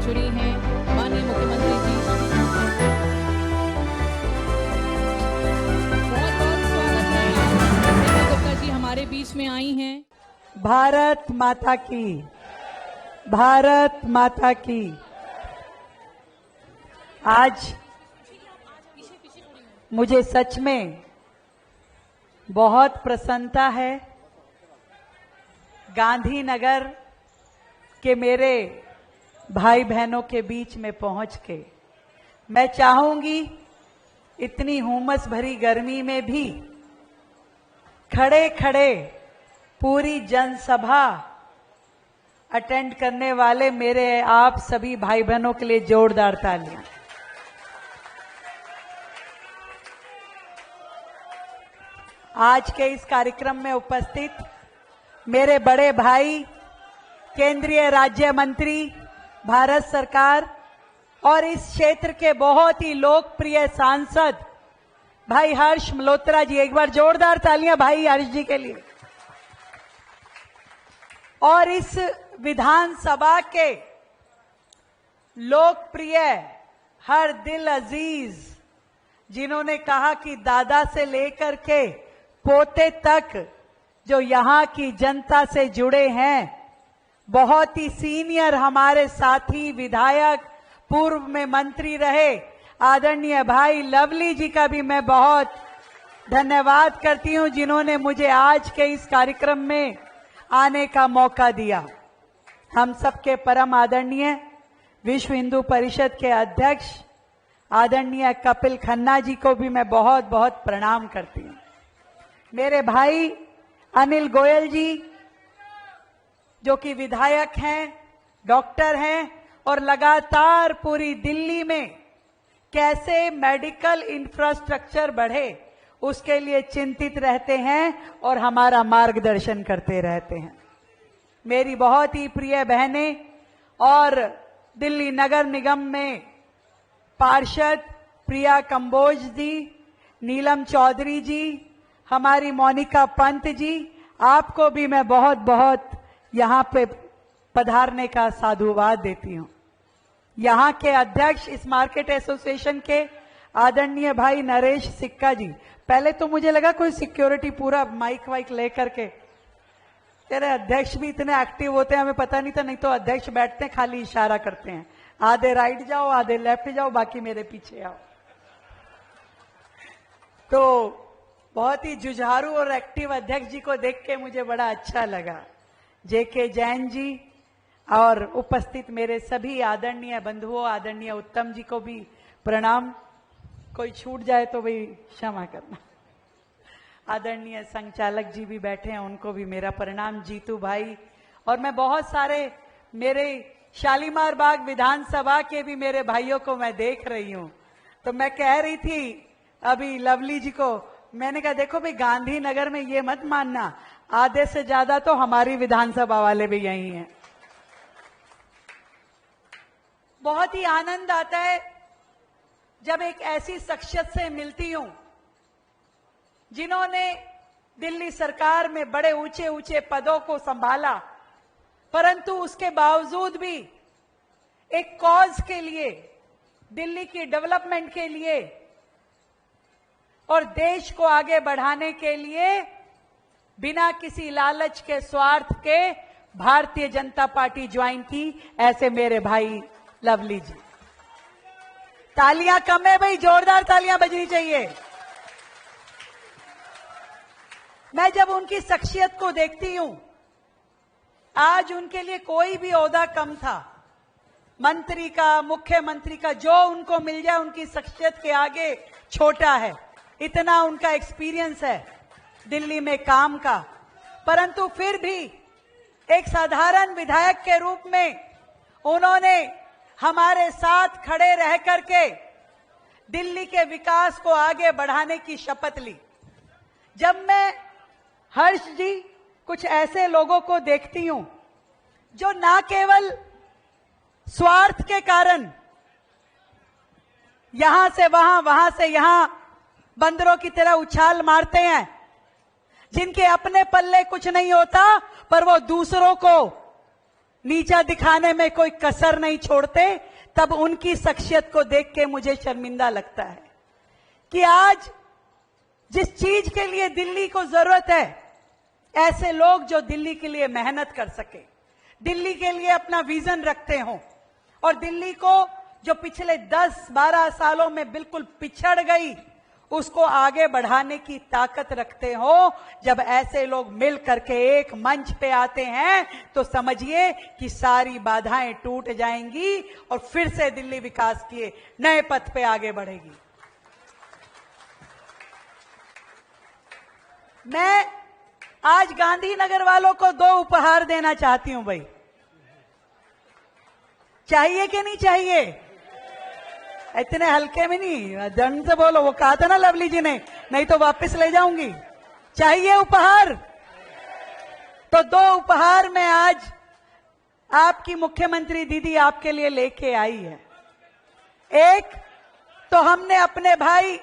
जुड़ी हैं माननीय मुख्यमंत्री जी। बहुत बहुत स्वागत है। रेखा गुप्ता जी हमारे बीच में आई हैं। भारत माता की, भारत माता की। आज मुझे सच में बहुत प्रसन्नता है गांधीनगर के मेरे भाई बहनों के बीच में पहुंच के। मैं चाहूंगी इतनी हुमस भरी गर्मी में भी खड़े खड़े पूरी जनसभा अटेंड करने वाले मेरे आप सभी भाई बहनों के लिए जोरदार तालियां। आज के इस कार्यक्रम में उपस्थित मेरे बड़े भाई, केंद्रीय राज्य मंत्री भारत सरकार और इस क्षेत्र के बहुत ही लोकप्रिय सांसद भाई हर्ष मल्होत्रा जी, एक बार जोरदार तालियां भाई हर्ष जी के लिए। और इस विधानसभा के लोकप्रिय हर दिल अजीज, जिन्होंने कहा कि दादा से लेकर के पोते तक जो यहां की जनता से जुड़े हैं, बहुत ही सीनियर हमारे साथी विधायक, पूर्व में मंत्री रहे आदरणीय भाई लवली जी का भी मैं बहुत धन्यवाद करती हूं, जिन्होंने मुझे आज के इस कार्यक्रम में आने का मौका दिया। हम सबके परम आदरणीय विश्व हिंदू परिषद के अध्यक्ष आदरणीय कपिल खन्ना जी को भी मैं बहुत बहुत प्रणाम करती हूं। मेरे भाई अनिल गोयल जी, जो कि विधायक हैं, डॉक्टर हैं और लगातार पूरी दिल्ली में कैसे मेडिकल इंफ्रास्ट्रक्चर बढ़े उसके लिए चिंतित रहते हैं और हमारा मार्गदर्शन करते रहते हैं। मेरी बहुत ही प्रिय बहनें और दिल्ली नगर निगम में पार्षद प्रिया कंबोज जी, नीलम चौधरी जी, हमारी मोनिका पंत जी, आपको भी मैं बहुत बहुत यहां पे पधारने का साधुवाद देती हूं। यहां के अध्यक्ष इस मार्केट एसोसिएशन के आदरणीय भाई नरेश सिक्का जी, पहले तो मुझे लगा कोई सिक्योरिटी पूरा माइक वाइक लेकर के, तेरे अध्यक्ष भी इतने एक्टिव होते हैं हमें पता नहीं था, नहीं तो अध्यक्ष बैठते हैं खाली इशारा करते हैं, आधे राइट जाओ आधे लेफ्ट जाओ बाकी मेरे पीछे आओ। तो बहुत ही जुझारू और एक्टिव अध्यक्ष जी को देख के मुझे बड़ा अच्छा लगा। जेके जैन जी और उपस्थित मेरे सभी आदरणीय बंधुओं, आदरणीय उत्तम जी को भी प्रणाम। कोई छूट जाए तो भाई क्षमा करना। आदरणीय संचालक जी भी बैठे हैं, उनको भी मेरा प्रणाम। जीतू भाई और मैं बहुत सारे मेरे शालीमार बाग विधानसभा के भी मेरे भाइयों को मैं देख रही हूं। तो मैं कह रही थी अभी लवली जी को, मैंने कहा देखो भाई गांधीनगर में ये मत मानना, आधे से ज्यादा तो हमारी विधानसभा वाले भी यही हैं। बहुत ही आनंद आता है जब एक ऐसी शख्सियत से मिलती हूं जिन्होंने दिल्ली सरकार में बड़े ऊंचे ऊंचे पदों को संभाला, परंतु उसके बावजूद भी एक कॉज के लिए, दिल्ली की डेवलपमेंट के लिए और देश को आगे बढ़ाने के लिए बिना किसी लालच के, स्वार्थ के भारतीय जनता पार्टी ज्वाइन की, ऐसे मेरे भाई लवली जी। तालियां कम है भाई, जोरदार तालियां बजनी चाहिए। मैं जब उनकी शख्सियत को देखती हूं, आज उनके लिए कोई भी ओहदा कम था, मंत्री का, मुख्यमंत्री का, जो उनको मिल जाए उनकी शख्सियत के आगे छोटा है। इतना उनका एक्सपीरियंस है दिल्ली में काम का, परंतु फिर भी एक साधारण विधायक के रूप में उन्होंने हमारे साथ खड़े रह करके दिल्ली के विकास को आगे बढ़ाने की शपथ ली। जब मैं हर्ष जी कुछ ऐसे लोगों को देखती हूं जो ना केवल स्वार्थ के कारण यहां से वहां, वहां से यहां बंदरों की तरह उछाल मारते हैं, जिनके अपने पल्ले कुछ नहीं होता पर वो दूसरों को नीचा दिखाने में कोई कसर नहीं छोड़ते, तब उनकी शख्सियत को देख के मुझे शर्मिंदा लगता है कि आज जिस चीज के लिए दिल्ली को जरूरत है, ऐसे लोग जो दिल्ली के लिए मेहनत कर सके, दिल्ली के लिए अपना विजन रखते हो, और दिल्ली को जो पिछले 10-12 सालों में बिल्कुल पिछड़ गई, उसको आगे बढ़ाने की ताकत रखते हो। जब ऐसे लोग मिल करके एक मंच पे आते हैं तो समझिए कि सारी बाधाएं टूट जाएंगी और फिर से दिल्ली विकास के नए पथ पे आगे बढ़ेगी। मैं आज गांधीनगर वालों को 2 उपहार देना चाहती हूं भाई। चाहिए कि नहीं चाहिए? इतने हल्के में नहीं, दंड से बोलो। वो कहा था ना लवली जी ने, नहीं तो वापस ले जाऊंगी। चाहिए उपहार? तो 2 उपहार मैं आज आपकी मुख्यमंत्री दीदी आपके लिए लेके आई है। एक तो हमने अपने भाई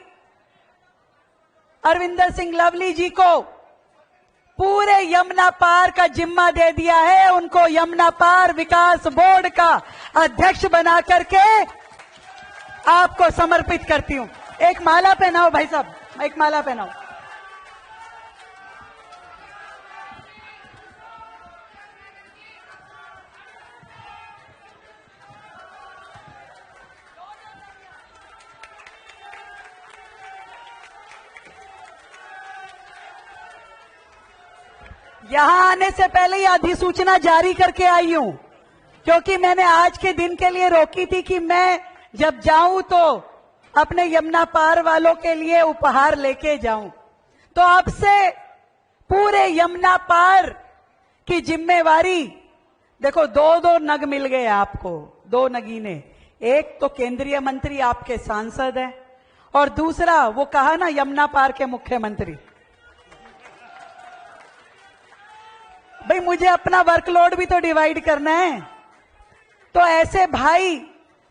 अरविंदर सिंह लवली जी को पूरे यमुना पार का जिम्मा दे दिया है। उनको यमुना पार विकास बोर्ड का अध्यक्ष बना करके आपको समर्पित करती हूं। एक माला पहनाओ भाई साहब, एक माला पहनाओ। यहां आने से पहले ही अधिसूचना जारी करके आई हूं, क्योंकि मैंने आज के दिन के लिए रोकी थी कि मैं जब जाऊं तो अपने यमुना पार वालों के लिए उपहार लेके जाऊं। तो आपसे पूरे यमुना पार की जिम्मेवारी, देखो 2-2 नग मिल गए आपको, 2 नगीने। एक तो केंद्रीय मंत्री आपके सांसद है, और दूसरा वो कहा ना यमुना पार के मुख्यमंत्री। भाई मुझे अपना वर्कलोड भी तो डिवाइड करना है। तो ऐसे भाई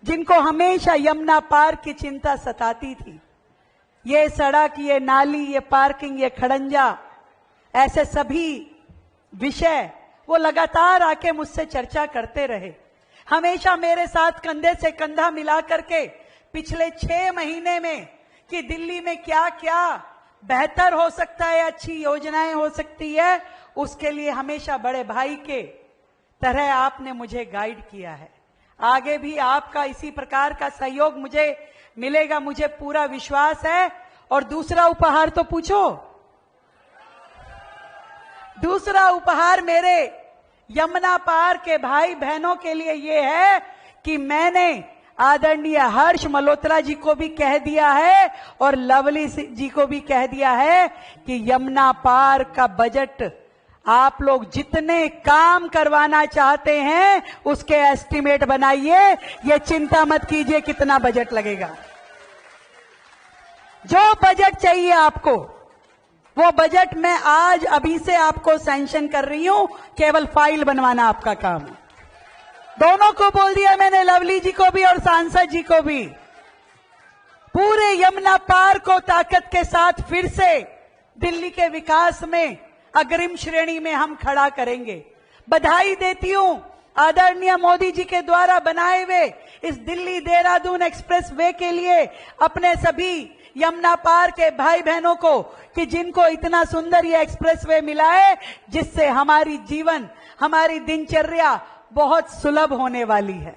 जिनको हमेशा यमुना पार की चिंता सताती थी, ये सड़क, ये नाली, ये पार्किंग, ये खड़ंजा, ऐसे सभी विषय वो लगातार आके मुझसे चर्चा करते रहे। हमेशा मेरे साथ कंधे से कंधा मिला करके पिछले 6 महीने में कि दिल्ली में क्या क्या बेहतर हो सकता है, अच्छी योजनाएं हो सकती है, उसके लिए हमेशा बड़े भाई के तरह आपने मुझे गाइड किया है। आगे भी आपका इसी प्रकार का सहयोग मुझे मिलेगा, मुझे पूरा विश्वास है। और दूसरा उपहार तो पूछो। दूसरा उपहार मेरे यमुना पार के भाई बहनों के लिए ये है कि मैंने आदरणीय हर्ष मल्होत्रा जी को भी कह दिया है और लवली जी को भी कह दिया है कि यमुना पार का बजट आप लोग जितने काम करवाना चाहते हैं उसके एस्टीमेट बनाइए। ये चिंता मत कीजिए कितना बजट लगेगा। जो बजट चाहिए आपको वो बजट मैं आज अभी से आपको सैंक्शन कर रही हूं, केवल फाइल बनवाना आपका काम है। दोनों को बोल दिया मैंने, लवली जी को भी और सांसद जी को भी। पूरे यमुना पार को ताकत के साथ फिर से दिल्ली के विकास में अग्रिम श्रेणी में हम खड़ा करेंगे। बधाई देती हूं आदरणीय मोदी जी के द्वारा बनाए हुए इस दिल्ली देहरादून एक्सप्रेस वे के लिए अपने सभी यमुना पार के भाई बहनों को कि जिनको इतना सुंदर ये एक्सप्रेस वे मिला है, जिससे हमारी जीवन, हमारी दिनचर्या बहुत सुलभ होने वाली है।